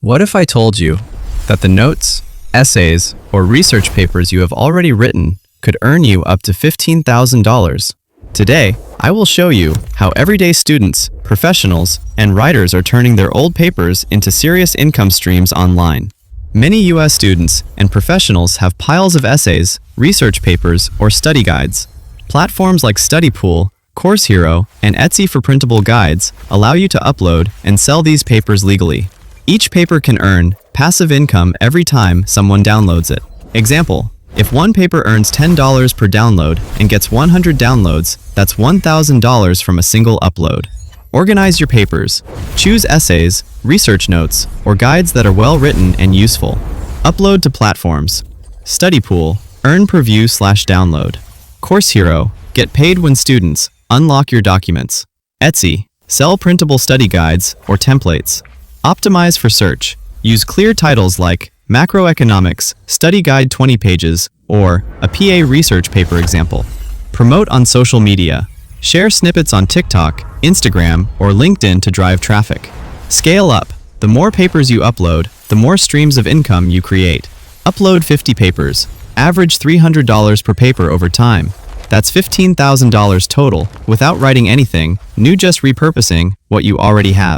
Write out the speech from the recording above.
What if I told you that the notes, essays, or research papers you have already written could earn you up to $15,000? Today, I will show you how everyday students, professionals, and writers are turning their old papers into serious income streams online. Many U.S. students and professionals have piles of essays, research papers, or study guides. Platforms like StudyPool, CourseHero, and Etsy for printable guides allow you to upload and sell these papers legally. Each paper can earn passive income every time someone downloads it. Example, if one paper earns $10 per download and gets 100 downloads, that's $1,000 from a single upload. Organize your papers. Choose essays, research notes, or guides that are well written and useful. Upload to platforms. StudyPool, earn per view/download. CourseHero, get paid when students unlock your documents. Etsy, sell printable study guides or templates. Optimize for search. Use clear titles like Macroeconomics, Study Guide 20 pages, or a PA research paper example. Promote on social media. Share snippets on TikTok, Instagram, or LinkedIn to drive traffic. Scale up. The more papers you upload, the more streams of income you create. Upload 50 papers. Average $300 per paper over time. That's $15,000 total without writing anything new, just repurposing what you already have.